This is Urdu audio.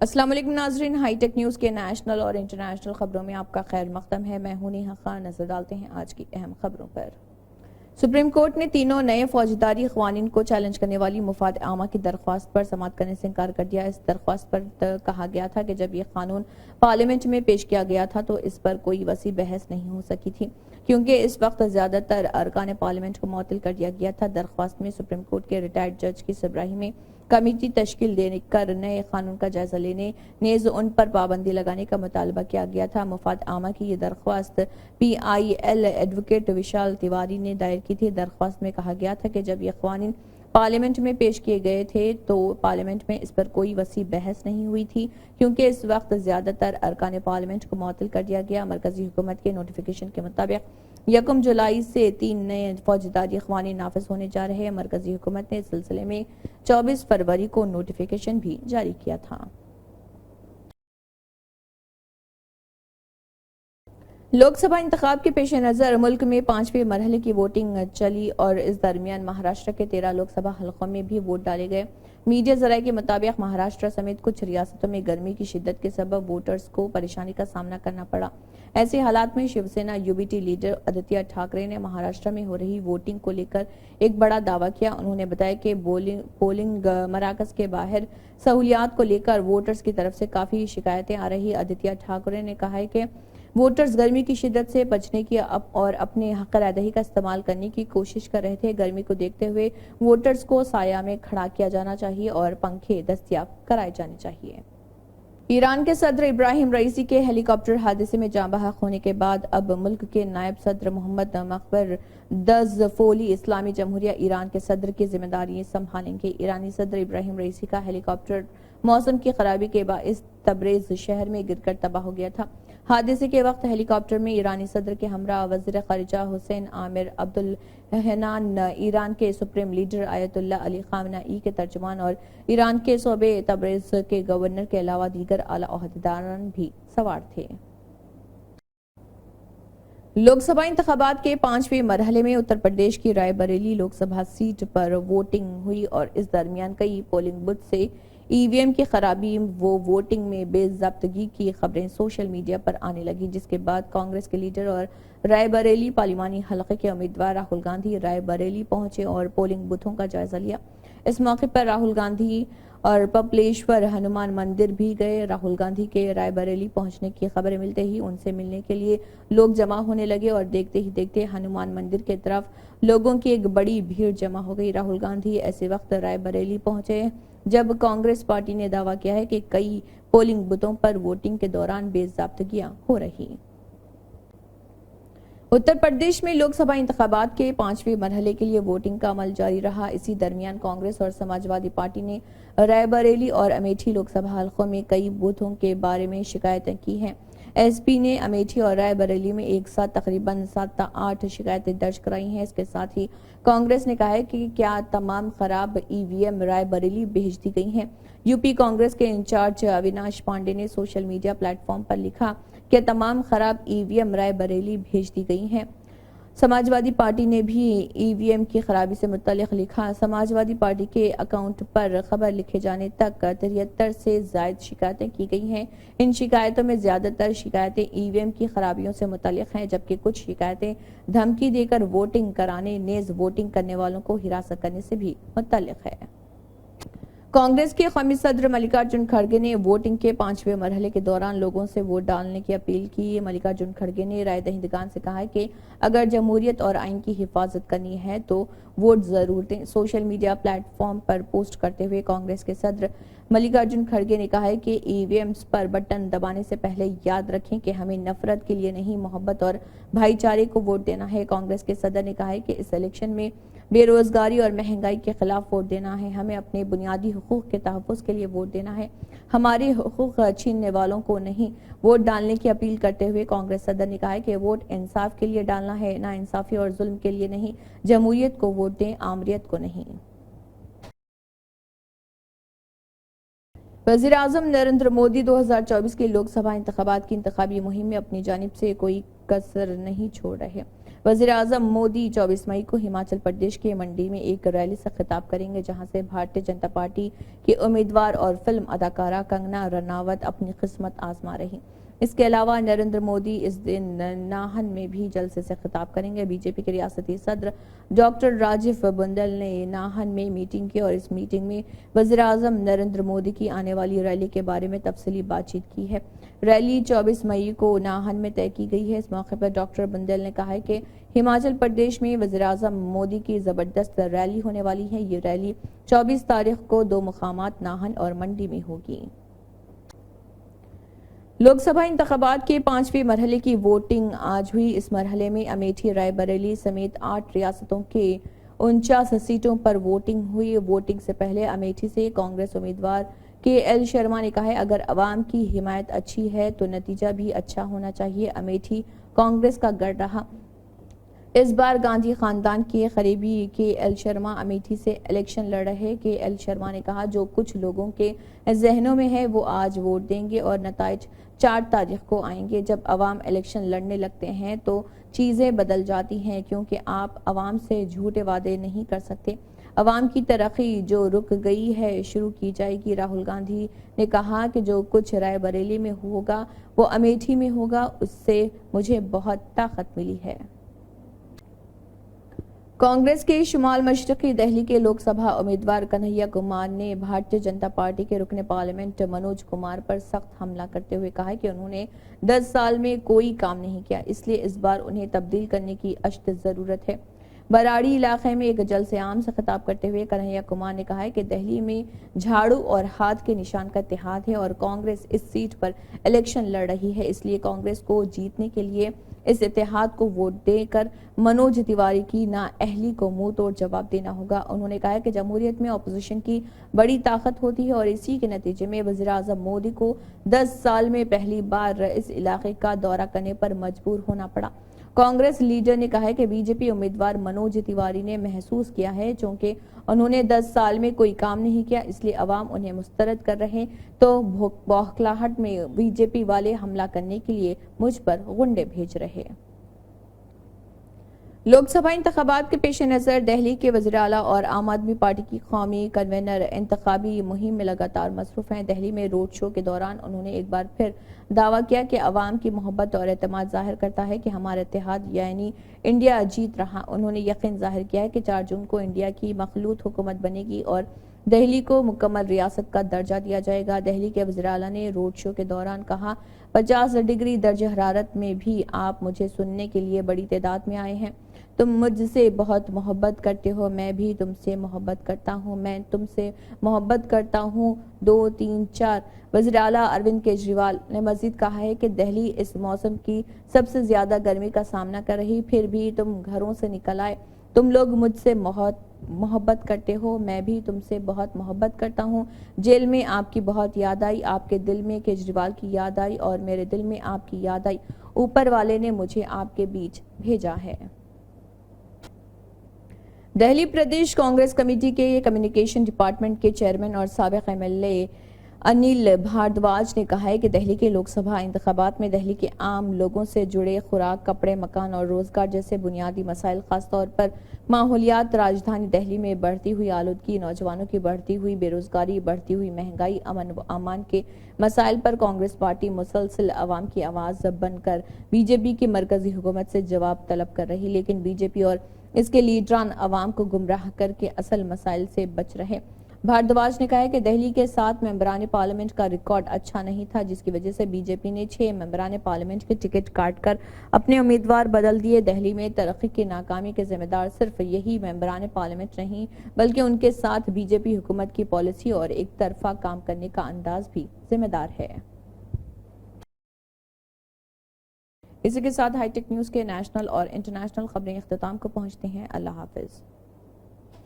السلام علیکم ناظرین، ہائی ٹیک نیوز کے نیشنل اور انٹرنیشنل خبروں میں آپ کا خیر مقدم ہے۔ میں ہوں نیہا خان۔ نظر ڈالتے ہیں آج کی اہم خبروں پر۔ سپریم کورٹ نے تینوں نئے فوجداری قوانین کو چیلنج کرنے والی مفاد عامہ کی درخواست پر سماعت کرنے سے انکار کر دیا۔ اس درخواست پر کہا گیا تھا کہ جب یہ قانون پارلیمنٹ میں پیش کیا گیا تھا تو اس پر کوئی وسیع بحث نہیں ہو سکی تھی، کیونکہ اس وقت زیادہ تر ارکان پارلیمنٹ کو معطل کر دیا گیا تھا۔ درخواست میں سپریم کورٹ کے ریٹائرڈ جج کی سربراہی میں کمیٹی تشکیل دے کر نئے قانون کا جائزہ لینے نیز ان پر پابندی لگانے کا مطالبہ کیا گیا تھا۔ مفاد عامہ کی یہ درخواست پی آئی ایل ایڈوکیٹ وشال تیواری نے دائر کی تھی۔ درخواست میں کہا گیا تھا کہ جب یہ قوانین پارلیمنٹ میں پیش کیے گئے تھے تو پارلیمنٹ میں اس پر کوئی وسیع بحث نہیں ہوئی تھی، کیونکہ اس وقت زیادہ تر ارکان پارلیمنٹ کو معطل کر دیا گیا۔ مرکزی حکومت کے نوٹیفیکیشن کے مطابق 1 جولائی سے 3 نئے فوجداری قوانین نافذ ہونے جا رہے ہیں۔ مرکزی حکومت نے اس سلسلے میں 24 فروری کو نوٹیفیکیشن بھی جاری کیا تھا۔ لوک سبھا انتخاب کے پیش نظر ملک میں 5ویں مرحلے کی ووٹنگ چلی اور اس درمیان مہاراشٹر کے 13 لوک سبھا حلقوں میں بھی ووٹ ڈالے گئے۔ میڈیا ذرائع کے مطابق مہاراشٹر سمیت کچھ ریاستوں میں گرمی کی شدت کے سبب ووٹرز کو پریشانی کا سامنا کرنا پڑا۔ ایسے حالات میں Shiv Sena U B T leader Aaditya Thackeray نے مہاراشٹر میں ہو رہی ووٹنگ کو لے کر ایک بڑا دعویٰ کیا۔ انہوں نے بتایا کہ پولنگ مراکز کے باہر سہولیات کو لے کر ووٹرز کی طرف سے کافی شکایتیں آ رہی۔ آدتیہ ٹھاکرے نے کہا ہے کہ ووٹرز گرمی کی شدت سے بچنے کی اور اپنے حق رائے دہی کا استعمال کرنے کی کوشش کر رہے تھے۔ گرمی کو دیکھتے ہوئے ووٹرز کو سایہ میں کھڑا کیا جانا چاہیے اور پنکھے دستیاب کرائے جانے چاہیے۔ ایران کے صدر ابراہیم رئیسی کے ہیلی کاپٹر حادثے میں جاں بحق ہونے کے بعد اب ملک کے نائب صدر محمد مقبر دزفولی اسلامی جمہوریہ ایران کے صدر کی ذمہ داری سنبھالیں گے۔ ایرانی صدر ابراہیم رئیسی کا ہیلی کاپٹر موسم کی خرابی کے باعث تبریز شہر میں گر کر تباہ ہو گیا تھا۔ حادثے کے وقت ہیلی کاپٹر میں ایرانی صدر کے ہمراہ وزیر خارجہ حسین عامر عبدالحنان، ایران کے سپریم لیڈر آیت اللہ علی خامنہ ای کے ترجمان اور ایران کے صوبے تبریز کے گورنر کے علاوہ دیگر اعلیٰ عہدیداران بھی سوار تھے۔ لوک سبھا انتخابات کے 5ویں مرحلے میں اتر پردیش کی رائے بریلی لوک سبھا سیٹ پر ووٹنگ ہوئی اور اس درمیان کئی پولنگ بوتھ سے ای وی ایم کی خرابی و ووٹنگ میں بے ضابطگی کی خبریں سوشل میڈیا پر آنے لگی، جس کے بعد کانگریس کے لیڈر اور رائے بریلی پارلیمانی حلقے کے امیدوار راہل گاندھی رائے بریلی پہنچے اور پولنگ بوتھوں کا جائزہ لیا۔ اس موقع پر راہل گاندھی اور پپلیشور ہنومان مندر بھی گئے۔ راہل گاندھی کے رائے بریلی پہنچنے کی خبریں ملتے ہی ان سے ملنے کے لیے لوگ جمع ہونے لگے اور دیکھتے ہی دیکھتے ہنومان مندر کی طرف لوگوں کی ایک بڑی بھیڑ جمع ہو گئی۔ راہل گاندھی ایسے وقت رائے بریلی پہنچے جب کانگریس پارٹی نے دعویٰ کیا ہے کہ کئی پولنگ بوتھوں پر ووٹنگ کے دوران بے ضابطگیاں ہو رہی۔ اتر پردیش میں لوک سبھا انتخابات کے 5ویں مرحلے کے لیے ووٹنگ کا عمل جاری رہا۔ اسی درمیان کانگریس اور سماجوادی پارٹی نے رائے بریلی اور امیٹھی لوک سبھا حلقوں میں کئی بوتھوں کے بارے میں شکایتیں کی ہیں۔ ایس پی نے امیٹھی اور رائے بریلی میں ایک ساتھ تقریباً 7 تا 8 شکایتیں درج کرائی ہیں۔ اس کے ساتھ ہی کانگریس نے کہا ہے کہ کیا تمام خراب ای وی ایم رائے بریلی بھیج دی گئی ہیں۔ یو پی کانگریس کے انچارج اویناش پانڈے نے سوشل میڈیا پلیٹ فارم پر لکھا کہ تمام خراب ای وی ایم رائے بریلی بھیج دی گئی ہیں۔ سماجوادی پارٹی نے بھی ای وی ایم کی خرابی سے متعلق لکھا۔ سماجوادی پارٹی کے اکاؤنٹ پر خبر لکھے جانے تک 73 سے زائد شکایتیں کی گئی ہیں۔ ان شکایتوں میں زیادہ تر شکایتیں ای وی ایم کی خرابیوں سے متعلق ہیں، جبکہ کچھ شکایتیں دھمکی دے کر ووٹنگ کرانے نیز ووٹنگ کرنے والوں کو ہراساں کرنے سے بھی متعلق ہے۔ کانگریس کے قومی صدر ملکارجن کھڑگے نے ووٹنگ کے 5ویں مرحلے کے دوران لوگوں سے ووٹ ڈالنے کی اپیل کی۔ ملکارجن کھڑگے نے رائے دہندگان سے کہا کہ اگر جمہوریت اور آئین کی حفاظت کرنی ہے تو ووٹ ضرور دیں۔ سوشل میڈیا پلیٹ فارم پر پوسٹ کرتے ہوئے کانگریس کے صدر ملکارجن کھڑگے نے کہا کہ ای وی ایمز پر بٹن دبانے سے پہلے یاد رکھیں کہ ہمیں نفرت کے لیے نہیں، محبت اور بھائی چارے کو ووٹ دینا ہے۔ کانگریس کے صدر نے کہا کہ اس الیکشن میں بے روزگاری اور مہنگائی کے خلاف ووٹ دینا ہے، ہمیں اپنے بنیادی حقوق کے تحفظ کے لیے ووٹ دینا ہے، ہمارے حقوق چھیننے والوں کو نہیں۔ ووٹ ڈالنے کی اپیل کرتے ہوئے کانگریس صدر نے کہا کہ ووٹ انصاف کے لیے ڈالنا ہے، نا انصافی اور ظلم کے لیے نہیں۔ جمہوریت کو ووٹ دیں، آمریت کو نہیں۔ وزیر اعظم نریندر مودی 2024 کے لوک سبھا انتخابات کی انتخابی مہم میں اپنی جانب سے کوئی کسر نہیں چھوڑ رہے۔ وزیر اعظم مودی 24 مئی کو ہماچل پردیش کے منڈی میں ایک ریلی سے خطاب کریں گے، جہاں سے بھارتیہ جنتا پارٹی کے امیدوار اور فلم اداکارہ کنگنا رناوت اپنی قسمت آزما رہی۔ اس کے علاوہ نریندر مودی اس دن ناہن میں بھی جلسے سے خطاب کریں گے۔ بی جے پی کے ریاستی صدر ڈاکٹر راجیو بندل نے ناہن میں میٹنگ کی اور اس میٹنگ میں وزیر اعظم نریندر مودی کی آنے والی ریلی کے بارے میں تفصیلی بات چیت کی ہے۔ ریلی 24 مئی کو ناہن میں طے کی گئی ہے۔ اس موقع پر ڈاکٹر بندل نے کہا ہے کہ ہماچل پردیش میں وزیر اعظم مودی کی زبردست ریلی ہونے والی ہے۔ یہ ریلی 24 تاریخ کو 2 مقامات ناہن اور منڈی میں ہوگی۔ لوک سبھا انتخابات کے 5ویں مرحلے کی ووٹنگ آج ہوئی۔ اس مرحلے میں امیٹھی، رائے بریلی سمیت 8 ریاستوں کے 49 سیٹوں پر ووٹنگ ہوئی۔ ووٹنگ سے پہلے امیٹھی سے کانگریس امیدوار کے ایل شرما نے کہا ہے، اگر عوام کی حمایت اچھی ہے تو نتیجہ بھی اچھا ہونا چاہیے۔ امیٹھی کانگریس کا گڑھ رہا۔ اس بار گاندھی خاندان کے قریبی کے ایل شرما امیٹھی سے الیکشن لڑ رہے۔ کے ایل شرما نے کہا، جو کچھ لوگوں کے ذہنوں میں ہے وہ آج ووٹ دیں گے اور نتائج 4 تاریخ کو آئیں گے۔ جب عوام الیکشن لڑنے لگتے ہیں تو چیزیں بدل جاتی ہیں، کیونکہ آپ عوام سے جھوٹے وعدے نہیں کر سکتے۔ عوام کی ترقی جو رک گئی ہے شروع کی جائے گی۔ راہل گاندھی نے کہا کہ جو کچھ رائے بریلی میں ہوگا وہ امیٹھی میں ہوگا، اس سے مجھے بہت طاقت ملی ہے۔ کانگریس کے شمال مشرقی دہلی کے لوک سبھا امیدوار کنہیا کمار نے بھارتیہ جنتا پارٹی کے رکن پارلیمنٹ منوج کمار پر سخت حملہ کرتے ہوئے کہا کہ انہوں نے 10 سال میں کوئی کام نہیں کیا، اس لیے اس بار انہیں تبدیل کرنے کی اشد ضرورت ہے۔ براڑی علاقے میں ایک جلسے عام سے خطاب کرتے ہوئے کنہیا کمار نے کہا کہ دہلی میں جھاڑو اور ہاتھ کے نشان کا اتحاد ہے اور کانگریس اس سیٹ پر الیکشن لڑ رہی ہے، اس لیے کانگریس کو جیتنے کے لیے اس اتحاد کو ووٹ دے کر منوج تیواری کی نااہلی کو منہ توڑ جواب دینا ہوگا۔ انہوں نے کہا کہ جمہوریت میں اپوزیشن کی بڑی طاقت ہوتی ہے اور اسی کے نتیجے میں وزیر اعظم مودی کو 10 سال میں پہلی بار اس علاقے کا دورہ کرنے پر مجبور ہونا پڑا۔ کانگریس لیڈر نے کہا کہ بی جے پی امیدوار منوج تیواری نے محسوس کیا ہے چونکہ انہوں نے 10 سال میں کوئی کام نہیں کیا، اس لیے عوام انہیں مسترد کر رہے تو بوکھلاہٹ میں بی جے پی والے حملہ کرنے کے لیے مجھ پر غنڈے بھیج رہے۔ لوک سبھا انتخابات کے پیش نظر دہلی کے وزیر اعلیٰ اور عام آدمی پارٹی کی قومی کنوینر انتخابی مہم میں لگاتار مصروف ہیں۔ دہلی میں روڈ شو کے دوران انہوں نے ایک بار پھر دعویٰ کیا کہ عوام کی محبت اور اعتماد ظاہر کرتا ہے کہ ہمارا اتحاد یعنی انڈیا جیت رہا۔ انہوں نے یقین ظاہر کیا کہ 4 جون کو انڈیا کی مخلوط حکومت بنے گی اور دہلی کو مکمل ریاست کا درجہ دیا جائے گا۔ دہلی کے وزیر اعلیٰ نے روڈ شو کے دوران کہا، 50 ڈگری درجہ حرارت میں بھی آپ مجھے سننے کے لیے بڑی تعداد میں آئے ہیں۔ تم مجھ سے بہت محبت کرتے ہو، میں بھی تم سے محبت کرتا ہوں، میں تم سے محبت کرتا ہوں 2 3 4۔ وزیر اعلیٰ اروند کیجریوال نے مزید کہا ہے کہ دہلی اس موسم کی سب سے زیادہ گرمی کا سامنا کر رہی، پھر بھی تم گھروں سے نکل آئے۔ تم لوگ مجھ سے محبت کرتے ہو، میں بھی تم سے بہت محبت کرتا ہوں۔ جیل میں آپ کی بہت یاد آئی، آپ کے دل میں کیجریوال کی یاد آئی اور میرے دل میں آپ کی یاد آئی۔ اوپر والے نے مجھے آپ کے بیچ بھیجا ہے۔ دہلی پردیش کانگریس کمیٹی کے کمیونیکیشن ڈپارٹمنٹ کے چیئرمین اور سابق ایم ایل اے انل بھاردواج نے کہا ہے کہ دہلی کے لوک سبھا انتخابات میں دہلی کے عام لوگوں سے جڑے خوراک، کپڑے، مکان اور روزگار جیسے بنیادی مسائل، خاص طور پر ماحولیات، راجدھانی دہلی میں بڑھتی ہوئی آلودگی، نوجوانوں کی بڑھتی ہوئی بے روزگاری، بڑھتی ہوئی مہنگائی، امن و امان کے مسائل پر کانگریس پارٹی مسلسل عوام کی آواز بن کر بی جے پی کی مرکزی حکومت سے جواب طلب کر رہی، لیکن بی جے پی اور اس کے لیڈران عوام کو گمراہ کر کے اصل مسائل سے بچ رہے۔ بھاردواج نے کہا کہ دہلی کے 7 ممبران پارلیمنٹ کا ریکارڈ اچھا نہیں تھا، جس کی وجہ سے بی جے پی نے 6 ممبران پارلیمنٹ کے ٹکٹ کاٹ کر اپنے امیدوار بدل دیے۔ دہلی میں ترقی کی ناکامی کے ذمہ دار صرف یہی ممبران پارلیمنٹ نہیں، بلکہ ان کے ساتھ بی جے پی حکومت کی پالیسی اور ایک طرفہ کام کرنے کا انداز بھی ذمہ دار ہے۔ اسی کے ساتھ ہائی ٹیک نیوز کے نیشنل اور انٹرنیشنل خبریں اختتام کو پہنچتی ہیں۔ اللہ حافظ۔